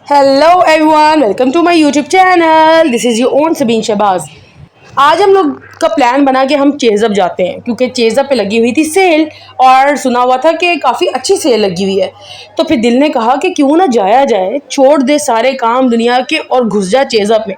Hello everyone, welcome to my YouTube channel. This is your own Sabeen Shahbaz. आज हम लोग का प्लान बना कि हम चेज़अप जाते हैं क्योंकि चेज़अप पे लगी हुई थी सेल और सुना हुआ था कि काफ़ी अच्छी सेल लगी हुई है। तो फिर दिल ने कहा कि क्यों ना जाया जाए, छोड़ दे सारे काम दुनिया के और घुस जा चेज़अप में।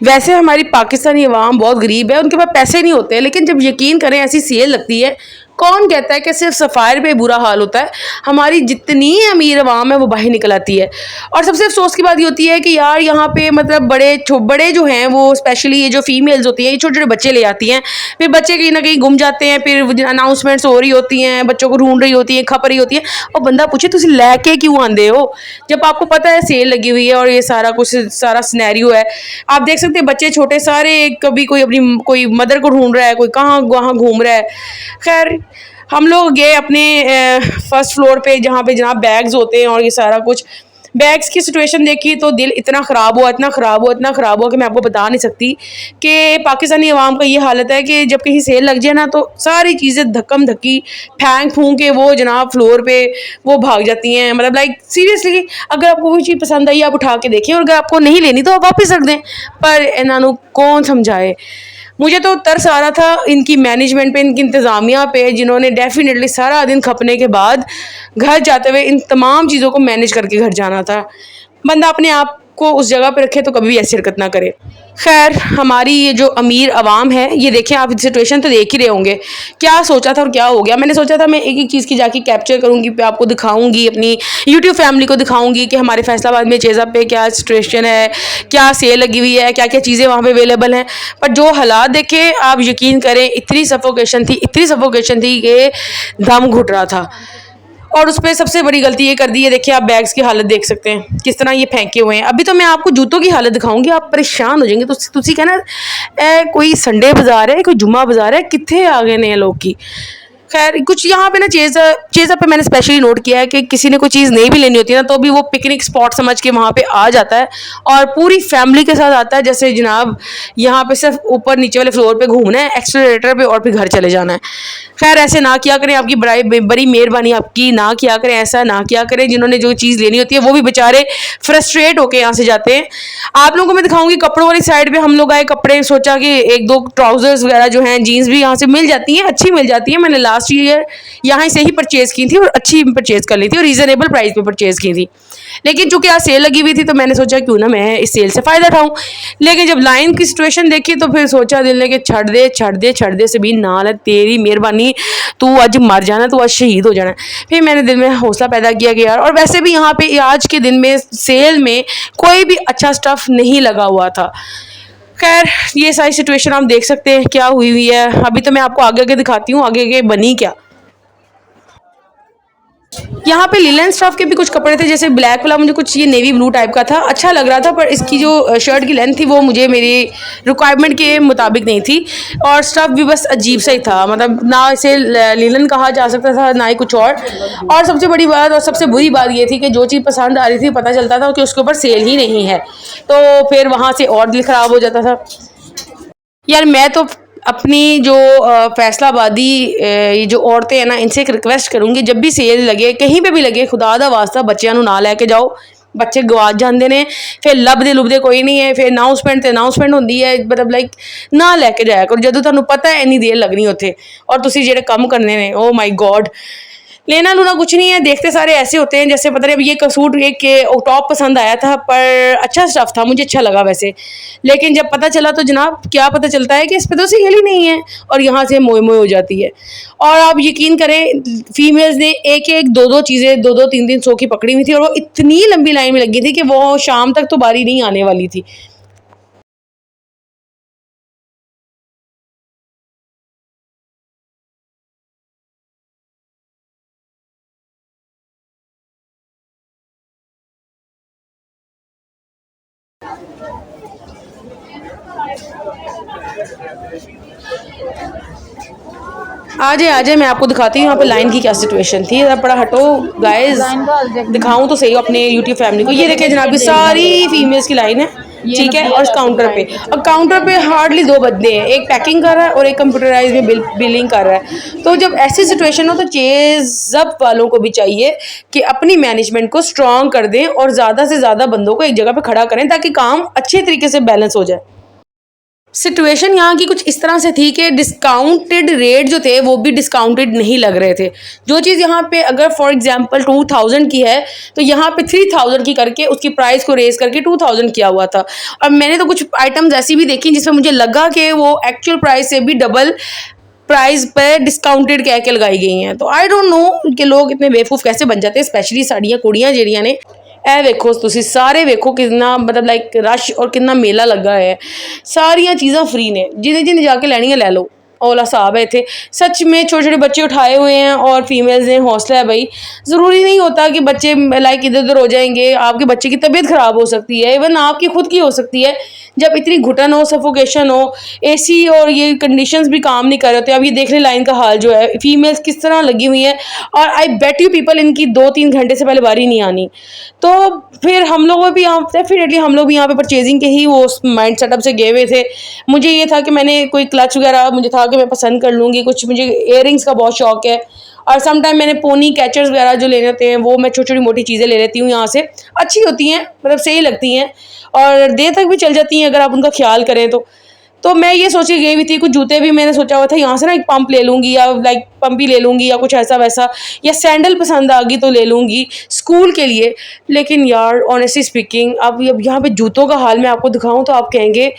वैसे हमारी पाकिस्तानी अवाम बहुत गरीब है, उनके पास पैसे नहीं होते, लेकिन जब यकीन करें ऐसी सेल लगती है, कौन कहता है कि सिर्फ सफ़ायर पे बुरा हाल होता है। हमारी जितनी अमीर अवाम है वो बाहर निकल आती है। और सबसे अफसोस की बात ये होती है कि यार यहाँ पे मतलब बड़े जो हैं वो स्पेशली ये जो फीमेल्स होती हैं, ये छोटे छोटे बच्चे ले आती हैं। फिर बच्चे कहीं ना कहीं गुम जाते हैं, फिर अनाउंसमेंट्स हो रही होती हैं, बच्चों को ढूंढ रही होती हैं, खप रही होती है। और बंदा पूछे तुम लैके क्यों आंदे हो जब आपको पता है सेल लगी हुई है और ये सारा कुछ सारा सिनेरियो है। आप देख सकते हैं बच्चे छोटे सारे, कभी कोई अपनी कोई मदर को ढूंढ रहा है, कोई कहाँ वहाँ घूम रहा है। खैर, हम लोग गए अपने फर्स्ट फ्लोर पे जहाँ पे जनाब बैग्स होते हैं और ये सारा कुछ। बैग्स की सिचुएशन देखी तो दिल इतना ख़राब हुआ, इतना ख़राब हुआ, इतना ख़राब हुआ कि मैं आपको बता नहीं सकती कि पाकिस्तानी अवाम का ये हालत है कि जब कहीं सेल लग जाए ना तो सारी चीज़ें धक्कम धक्की फेंक फूंक के वो जनाब फ्लोर पे वो भाग जाती हैं। मतलब लाइक सीरियसली, अगर आपको कोई चीज़ पसंद आई आप उठा के देखें, और अगर आपको नहीं लेनी तो आप वापस रख दें। पर इन्हों कौन समझाए। मुझे तो तरस आ रहा था इनकी मैनेजमेंट पे, इनकी इंतज़ामिया पे, जिन्होंने डेफिनेटली सारा दिन खपने के बाद घर जाते हुए इन तमाम चीज़ों को मैनेज करके घर जाना था। बंदा अपने आप को उस जगह पे रखे तो कभी भी ऐसी हरकत ना करे। खैर, हमारी ये जो अमीर आवाम है, ये देखें आप सिचुएशन तो देख ही रहे होंगे, क्या सोचा था और क्या हो गया। मैंने सोचा था मैं एक एक चीज़ की जाके कैप्चर करूँगी, पे आपको दिखाऊंगी, अपनी यूट्यूब फैमिली को दिखाऊंगी कि हमारे फैसलाबाद में चेज़अप पे क्या सिचुएशन है, क्या सेल लगी हुई है, क्या क्या चीज़ें वहाँ पे अवेलेबल हैं। पर जो हालात देखे आप यकीन करें, इतनी सफोकेशन थी कि दम घुट रहा था। और उस पर सबसे बड़ी गलती ये कर दी है, देखिए आप बैग्स की हालत देख सकते हैं किस तरह ये फेंके हुए हैं। अभी तो मैं आपको जूतों की हालत दिखाऊंगी, आप परेशान हो जाएंगे। तो तुसी कहना कोई संडे बाजार है, कोई जुम्मा बाजार है, कितने आ गए नए लोग की। खैर, कुछ यहाँ पे ना चेज़अप पे मैंने स्पेशली नोट किया है कि किसी ने कोई चीज़ नहीं भी लेनी होती है ना तो भी वो पिकनिक स्पॉट समझ के वहाँ पे आ जाता है और पूरी फैमिली के साथ आता है। जैसे जनाब यहाँ पे सिर्फ ऊपर नीचे वाले फ्लोर पे घूमना है, एक्सलेटर पे, और फिर घर चले जाना है। खैर, ऐसे ना किया करें, आपकी बड़ी मेहरबानी आपकी, ना किया करें, ऐसा ना किया करें। जिन्होंने जो चीज़ लेनी होती है वो भी बेचारे फ्रस्ट्रेट होकर यहाँ से जाते हैं। आप लोगों को मैं दिखाऊंगी कपड़ों वाली साइड पे। हम लोग आए कपड़े, सोचा कि एक दो ट्राउजर्स वगैरह जो हैं, जीन्स भी यहाँ से मिल जाती हैं, अच्छी मिल जाती है। मैंने लास्ट ईयर यहाँ से ही परचेज़ की थी और अच्छी परचेज़ कर ली थी और रीज़नेबल प्राइस पे परचेज़ की थी। लेकिन चूंकि आज सेल लगी हुई थी तो मैंने सोचा क्यों ना मैं इस सेल से फ़ायदा उठाऊँ। लेकिन जब लाइन की सिचुएशन देखी तो फिर सोचा दिल ने कि छड़ दे सभी, नाल है तेरी मेहरबानी, तू आज मर जाना, तू आज शहीद हो जाना। फिर मैंने दिल में हौसला पैदा किया कि यार, और वैसे भी यहाँ पे आज के दिन में सेल में कोई भी अच्छा स्टफ़ नहीं लगा हुआ था। खैर, ये सारी सिचुएशन आप देख सकते हैं क्या हुई है। अभी तो मैं आपको आगे आगे दिखाती हूँ आगे आगे बनी क्या। यहाँ पे लिनन स्टफ के भी कुछ कपड़े थे, जैसे ब्लैक वाला मुझे कुछ ये नेवी ब्लू टाइप का था, अच्छा लग रहा था, पर इसकी जो शर्ट की लेंथ थी वो मुझे मेरी रिक्वायरमेंट के मुताबिक नहीं थी। और स्टफ भी बस अजीब सा ही था, मतलब ना इसे लिनन कहा जा सकता था ना ही कुछ और सबसे बड़ी बात और सबसे बुरी बात ये थी कि जो चीज़ पसंद आ रही थी पता चलता था कि उसके ऊपर सेल ही नहीं है, तो फिर वहाँ से और दिल ख़राब हो जाता था। यार, मैं तो अपनी जो फैसलाबादी ये जो औरतें हैं ना, इनसे एक रिक्वेस्ट करूँगी, जब भी सेल लगे कहीं पे भी लगे, खुदा दा वास्ता बच्चों ना लैके जाओ। बच्चे गवाच जाते हैं, फिर लभदे लुभदे कोई नहीं है, फिर अनाउंसमेंट होती है, मतलब लाइक ना लैके जाया करो जो तुहानू पता है इन्नी देर लगनी उत्थे और तुसी जेडे कम करने ने। ओ माई गॉड, लेना लूना कुछ नहीं है, देखते सारे ऐसे होते हैं जैसे पता नहीं। अब ये सूट एक के टॉप पसंद आया था, पर अच्छा स्टफ था, मुझे अच्छा लगा वैसे। लेकिन जब पता चला तो जनाब क्या पता चलता है कि इस पे तो सेल ही नहीं है और यहाँ से मोए मोए हो जाती है। और आप यकीन करें, फीमेल्स ने एक एक दो दो चीज़ें, दो दो तीन तीन सौ की पकड़ी हुई थी और वो इतनी लंबी लाइन में लगी थी कि वो शाम तक तो बारी नहीं आने वाली थी। आ जाए मैं आपको दिखाती हूँ यहाँ पे लाइन की क्या सिचुएशन थी। ज़रा बड़ा हटो गाइस, दिखाऊँ तो सही अपने यूट्यूब फैमिली को। ये देखिए जनाब, ये सारी फीमेल्स की लाइन है ठीक है, और काउंटर पे हार्डली दो बंदे हैं, एक पैकिंग कर रहा है और एक कंप्यूटराइज में बिलिंग कर रहा है। तो जब ऐसी सिचुएशन हो तो चेज़अप वालों को भी चाहिए कि अपनी मैनेजमेंट को स्ट्रॉन्ग कर दें और ज़्यादा से ज़्यादा बंदों को एक जगह पे खड़ा करें ताकि काम अच्छे तरीके से बैलेंस हो जाए। सिचुएशन यहाँ की कुछ इस तरह से थी कि डिस्काउंटेड रेट जो थे वो भी डिस्काउंटेड नहीं लग रहे थे। जो चीज़ यहाँ पे अगर फॉर एग्जांपल 2000 की है तो यहाँ पे 3000 की करके उसकी प्राइस को रेज करके 2000 किया हुआ था। और मैंने तो कुछ आइटम्स ऐसी भी देखी जिसमें मुझे लगा कि वो एक्चुअल प्राइस से भी डबल प्राइस पे डिस्काउंटेड कह के लगाई गई हैं। तो आई डोंट नो कि लोग इतने बेवकूफ़ कैसे बन जाते हैं, स्पेशली साड़ियाँ कुड़ियाँ ਜਿਹੜੀਆਂ ने। ਇਹ ਵੇਖੋ ਤੁਸੀਂ ਸਾਰੇ ਵੇਖੋ ਕਿੰਨਾ ਮਤਲਬ ਲਾਈਕ ਰਸ਼ ਔਰ ਕਿੰਨਾ ਮੇਲਾ ਲੱਗਾ ਹੈ। ਸਾਰੀਆਂ ਚੀਜ਼ਾਂ फ्री ने, जिन्हें जिन्हें जाके लेनी है ले लो, ओला साहब है इतने। सच में छोटे छोटे बच्चे उठाए हुए हैं और फीमेल्स ने हौसला है भाई। ज़रूरी नहीं होता कि बच्चे लाइक इधर उधर हो जाएंगे, आपके बच्चे की तबीयत ख़राब हो सकती है, इवन आपकी खुद की हो सकती है। जब इतनी घुटन हो, सफोकेशन हो, एसी और ये कंडीशंस भी काम नहीं कर रहे होते। अब ये देख ले लाइन का हाल जो है, फीमेल्स किस तरह लगी हुई है। और आई बेट यू पीपल इनकी 2-3 घंटे से पहले बारी नहीं आनी। तो फिर हम लोग भी यहाँ डेफिनेटली हम लोग भी यहाँ पे परचेजिंग के ही वो माइंड सेटअप से गए हुए थे। मुझे ये था कि मैंने कोई क्लच वगैरह मुझे था कि मैं पसंद कर लूँगी कुछ। मुझे इयररिंग्स का बहुत शौक है और सम टाइम मैंने पोनी कैचर्स वगैरह जो लेने होते हैं वो मैं छोटी छोटी मोटी चीज़ें ले लेती हूँ यहाँ से। अच्छी होती हैं, मतलब सही लगती हैं और देर तक भी चल जाती हैं अगर आप उनका ख्याल करें तो मैं ये सोच के गई हुई थी। कुछ जूते भी मैंने सोचा हुआ था यहाँ से ना एक पंप ले लूँगी या लाइक पंप ही ले लूँगी या कुछ ऐसा वैसा, या सैंडल पसंद आ गई तो ले लूँगी स्कूल के लिए। लेकिन यार ऑनेस्टली स्पीकिंग अब यहाँ पे जूतों का हाल मैं आपको दिखाऊं तो आप कहेंगे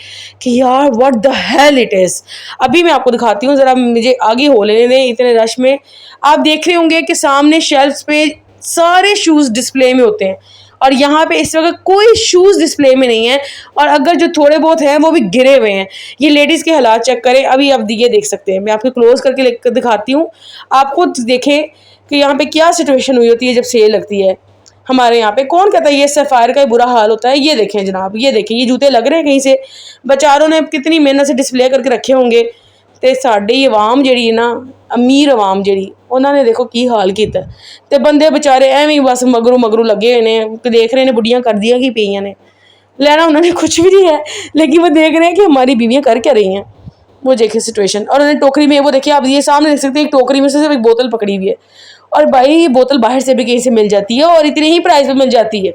कि यार what the hell it is. अभी मैं आपको दिखाती हूँ, ज़रा मुझे आगे हो लेने दें इतने रश में। आप देख रहे होंगे कि सामने शेल्फ्स पे सारे शूज़ डिस्प्ले में होते हैं और यहाँ पे इस वक्त कोई शूज़ डिस्प्ले में नहीं है और अगर जो थोड़े बहुत हैं वो भी गिरे हुए हैं। ये लेडीज़ के हालात चेक करें। अभी आप ये देख सकते हैं, मैं आपको क्लोज करके दिखाती हूँ, आपको देखें कि यहाँ पे क्या सिचुएशन हुई होती है जब सेल लगती है हमारे यहाँ पे। कौन कहता है ये सफ़ायर का बुरा हाल होता है। ये देखें जनाब, ये देखें, ये जूते लग रहे हैं कहीं से, बेचारों ने कितनी मेहनत से डिस्प्ले करके रखे होंगे। तो साड़ी आवाम जी ना, अमीर आवाम जी, उन्होंने देखो की हाल किया। तो बंदे बेचारे एवं बस मगरू लगे हुए हैं, देख रहे हैं बुढ़ियाँ कर दिया कि पईयां ने, लेना उन्होंने कुछ भी नहीं है लेकिन वो देख रहे हैं कि हमारी बीवियाँ कर क्या रही हैं। वो देखिए सिचुएशन। और उन्होंने टोकरी में, वो देखिए आप ये सामने देख सकते हैं, एक टोकरी में से सिर्फ एक बोतल पकड़ी हुई है। और भाई ये बोतल बाहर से भी कहीं से मिल जाती है और इतने ही प्राइस में मिल जाती है।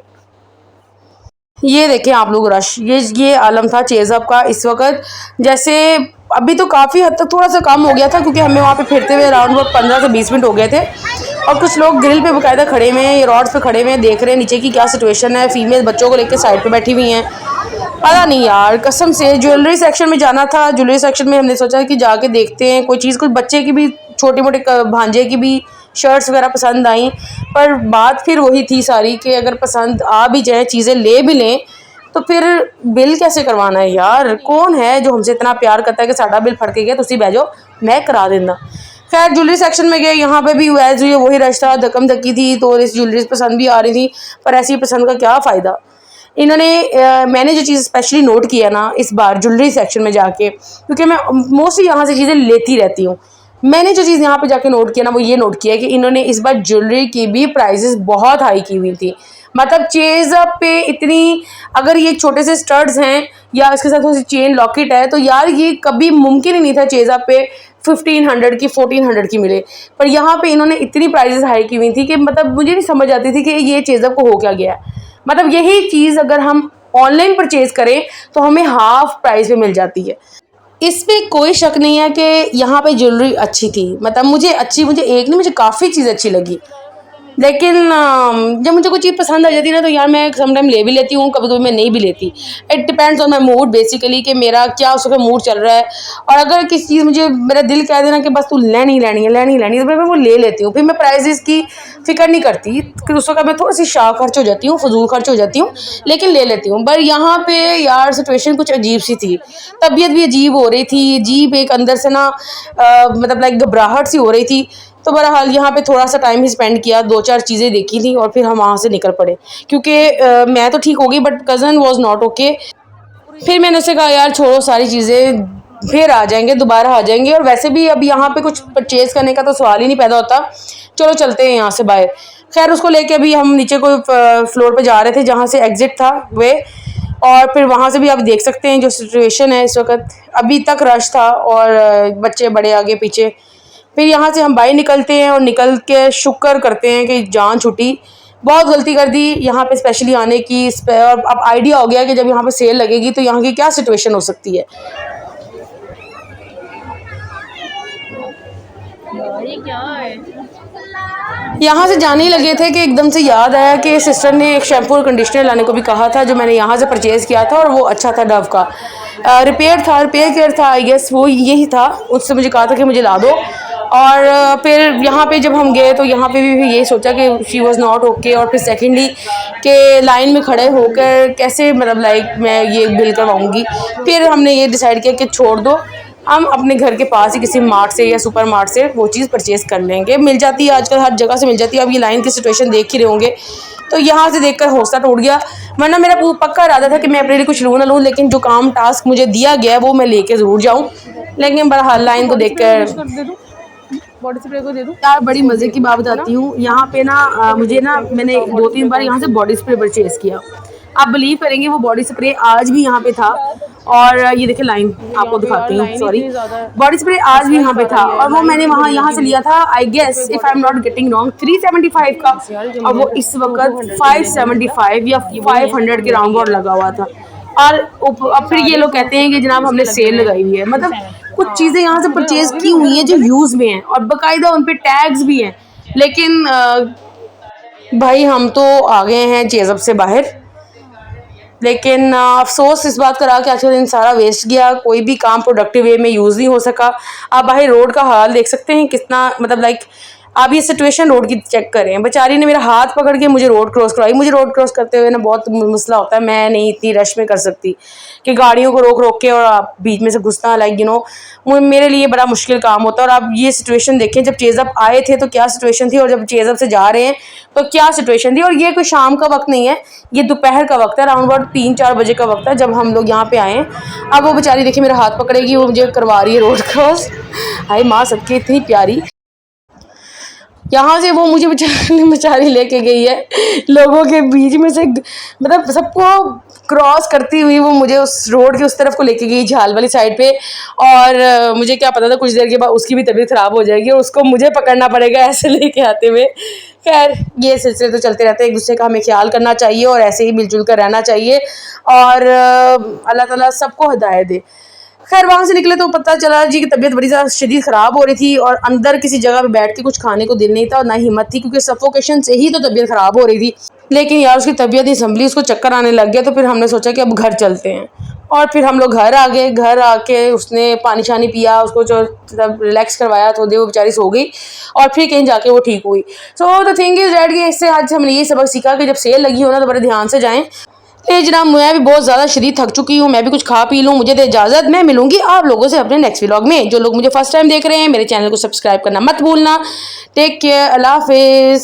ये देखें आप लोग रश, ये आलम था चेज़अप का इस वक्त। जैसे अभी तो काफ़ी हद तक थोड़ा सा कम हो गया था क्योंकि हमें वहाँ पे फिरते हुए अराउंड 15 से 20 मिनट हो गए थे और कुछ लोग ग्रिल पे बाकायदा खड़े हुए हैं, ये रॉड्स पे खड़े हुए हैं, देख रहे हैं नीचे की क्या सिचुएशन है। फीमेल बच्चों को लेकर साइड पे बैठी हुई हैं। पता नहीं यार, कसम से ज्वेलरी सेक्शन में जाना था। ज्वेलरी सेक्शन में हमने सोचा कि जाके देखते हैं कोई चीज़, कुछ बच्चे की भी, छोटे मोटे भांजे की भी शर्ट्स वगैरह पसंद आई। पर बात फिर वही थी सारी कि अगर पसंद आ भी जाए, चीज़ें ले भी लें, तो फिर बिल कैसे करवाना है यार। कौन है जो हमसे इतना प्यार करता है कि साडा बिल फट के गया तुसी बह जाओ मैं करा देना। खैर ज्वेलरी सेक्शन में गए, यहाँ पे भी वैज हुई, वही रश था, धक्कम धक्की थी। तो इस ज्वेलरी पसंद भी आ रही थी पर ऐसी पसंद का क्या फ़ायदा। इन्होंने मैंने जो चीज़ स्पेशली नोट किया ना इस बार ज्वेलरी सेक्शन में जाके, क्योंकि मैं मोस्टली यहाँ से चीज़ें लेती रहती हूँ, मैंने जो चीज़ यहाँ पे जाके नोट किया ना वो ये नोट किया कि इन्होंने इस बार ज्वेलरी की भी प्राइसेस बहुत हाई की हुई थी। मतलब चेज़अप पे इतनी, अगर ये छोटे से स्टड्स हैं या इसके साथ थोड़ी सी चेन लॉकेट है तो यार ये कभी मुमकिन ही नहीं था चेज़अप पे 1500 की 1400 की मिले। पर यहाँ पे इन्होंने इतनी प्राइसेस हाई की हुई थी कि मतलब मुझे नहीं समझ आती थी कि ये चेज़अप को हो क्या गया है। मतलब यही चीज़ अगर हम ऑनलाइन परचेज़ करें तो हमें हाफ प्राइस में मिल जाती है। इसमें कोई शक नहीं है कि यहाँ पे ज्वेलरी अच्छी थी, मतलब मुझे एक नहीं, मुझे काफ़ी चीज़ अच्छी लगी। लेकिन जब मुझे कोई चीज़ पसंद आ जाती है ना तो यार मैं समटाइम ले भी लेती हूँ, कभी कभी मैं नहीं भी लेती। It depends on my mood basically कि मेरा क्या उस वक्त मूड चल रहा है। और अगर किसी चीज़ मुझे मेरा दिल कह देना कि बस तू लेनी है तो मैं वो ले लेती हूँ। फिर मैं प्राइजेस की फ़िक्र नहीं करती कि उस वक्त मैं थोड़ी सी शाह खर्च हो जाती हूँ, फजूल खर्च हो जाती हूँ, लेकिन ले लेती हूँ। पर यहाँ पे यार सिचुएशन कुछ अजीब सी थी, तबीयत भी अजीब हो रही थी, अजीब एक अंदर से ना मतलब लाइक घबराहट सी हो रही थी। तो बहरहाल यहाँ पे थोड़ा सा टाइम ही स्पेंड किया, 2-4 चीज़ें देखी थी और फिर हम वहाँ से निकल पड़े क्योंकि मैं तो ठीक हो गई but cousin was not okay. फिर मैंने उससे कहा यार छोड़ो सारी चीज़ें, फिर आ जाएंगे, दोबारा आ जाएंगे। और वैसे भी अब यहाँ पे कुछ परचेज़ करने का तो सवाल ही नहीं पैदा होता, चलो चलते हैं यहाँ से बाहर। खैर उसको लेके अभी हम नीचे कोई फ्लोर पे जा रहे थे जहाँ से एग्ज़िट था वे। और फिर वहाँ से भी आप देख सकते हैं जो सिचुएशन है इस वक्त, अभी तक रश था और बच्चे बड़े आगे पीछे। फिर यहाँ से हम बाहर निकलते हैं और निकल के शुक्र करते हैं कि जान छुटी। बहुत गलती कर दी यहाँ पे स्पेशली आने की। और अब आइडिया हो गया कि जब यहाँ पे सेल लगेगी तो यहाँ की क्या सिचुएशन हो सकती है। ये क्या है? यहाँ से जाने ही लगे थे कि एकदम से याद आया कि सिस्टर ने एक शैम्पू और कंडीशनर लाने को भी कहा था, जो मैंने यहाँ से परचेज़ किया था और वो अच्छा था, डव का रिपेयर केयर था आई गेस, वो यही था। उससे मुझे कहा था कि मुझे ला दो। और फिर यहाँ पे जब हम गए तो यहाँ पे भी यही सोचा कि शी वाज नॉट ओके। और फिर सेकेंडली के लाइन में खड़े होकर कैसे मतलब लाइक मैं ये बिल करवाऊँगी। फिर हमने ये डिसाइड किया कि छोड़ दो, हम अपने घर के पास ही किसी मार्ट से या सुपर मार्ट से वो चीज़ परचेज़ कर लेंगे। मिल जाती है आजकल, हर जगह से मिल जाती है। अब ये लाइन की सिचुएशन देख ही रहे होंगे, तो यहाँ से देखकर हौसला टूट गया। वरना मेरा पक्का इरादा था कि मैं अपने लिए कुछ लूँ ना लूँ, लेकिन जो काम टास्क मुझे दिया गया है वो मैं लेके ज़रूर जाऊँ। लेकिन बहरहाल लाइन को देख कर बॉडी स्प्रे को दे दूँ यार बड़ी मज़े की बात बताती हूँ। यहाँ पे ना मुझे ना मैंने 2-3 बार यहाँ से बॉडी स्प्रे परचेज़ किया। आप बिलीव करेंगे वो बॉडी स्प्रे आज भी यहाँ पे था। और ये देखिए लाइन आपको दिखाती हूँ, सॉरी, बॉडी स्प्रे आज भी यहाँ पे था। और वो मैंने वहाँ यहाँ से लिया था I guess if I am not getting wrong 375 का, और वो इस वक्त 575 या 500 के राउंड और लगा हुआ था। और अब फिर ये लोग कहते हैं कि जनाब हमने सेल लगाई हुई है। मतलब कुछ चीज़ें यहाँ से परचेज़ की हुई हैं जो यूज़ में हैं और बाकायदा उन पे टैग्स भी हैं। लेकिन भाई हम तो आ गए हैं चेज़अप से बाहर, लेकिन अफसोस इस बात का रहा कि आज का दिन सारा वेस्ट गया। कोई भी काम प्रोडक्टिव वे में यूज़ नहीं हो सका। आप बाहर रोड का हाल देख सकते हैं कितना, मतलब लाइक आप ये सिचुएशन रोड की चेक करें। बेचारी ने मेरा हाथ पकड़ के मुझे रोड क्रॉस करवाई। मुझे रोड क्रॉस करते हुए ना बहुत मसला होता है, मैं नहीं इतनी रश में कर सकती कि गाड़ियों को रोक रोक के और आप बीच में से घुसना, लाइक यू नो मेरे लिए बड़ा मुश्किल काम होता है। और आप ये सिचुएशन देखें, जब चेज़अप आए थे तो क्या सिचुएशन थी और जब चेज़अप से जा रहे हैं तो क्या सिचुएशन थी। और ये कोई शाम का वक्त नहीं है, ये दोपहर का वक्त है, अराउंड अबाउट 3-4 बजे का वक्त है जब हम लोग यहाँ पे आए हैं। अब वो बेचारी देखिए मेरा हाथ पकड़ेगी, वो मुझे करवा रही है रोड क्रॉस। हाय माँ सबकी इतनी प्यारी। यहाँ से वो मुझे बेचारी लेके गई है लोगों के बीच में से, मतलब सबको क्रॉस करती हुई वो मुझे उस रोड के उस तरफ को लेके गई, झाल वाली साइड पे। और मुझे क्या पता था कुछ देर के बाद उसकी भी तबीयत ख़राब हो जाएगी और उसको मुझे पकड़ना पड़ेगा ऐसे लेके आते हुए। खैर ये सिलसिले तो चलते रहते हैं, एक दूसरे का हमें ख्याल करना चाहिए और ऐसे ही मिलजुल कर रहना चाहिए। और अल्लाह ताला सबको हिदायत दे। खैर वहाँ से निकले तो पता चला जी की तबीयत बड़ी ज़्यादा शदीद ख़राब हो रही थी और अंदर किसी जगह पे बैठ के कुछ खाने को दिल नहीं था और ना हिम्मत थी, क्योंकि सफोकेशन से ही तो तबीयत ख़राब हो रही थी। लेकिन यार उसकी तबीयत नहीं संभली, उसको चक्कर आने लग गया। तो फिर हमने सोचा कि अब घर चलते हैं और फिर हम लोग घर आ गए। घर आके उसने पानी शानी पिया, उसको जो रिलैक्स करवाया तो वो बेचारी सो गई और फिर कहीं जाके वो ठीक हुई। So the thing is that कि इससे आज हमने ये सबक सीखा कि जब सेल लगी हो ना तो बड़े ध्यान से जाएँ। जनाब मैं भी बहुत ज़्यादा शदीद थक चुकी हूँ, मैं भी कुछ खा पी लूँ, मुझे दे इजाज़त। मैं मिलूंगी आप लोगों से अपने नेक्स्ट व्लॉग में। जो लोग मुझे फर्स्ट टाइम देख रहे हैं मेरे चैनल को सब्सक्राइब करना मत भूलना। टेक केयर, अल्लाह हाफिज़।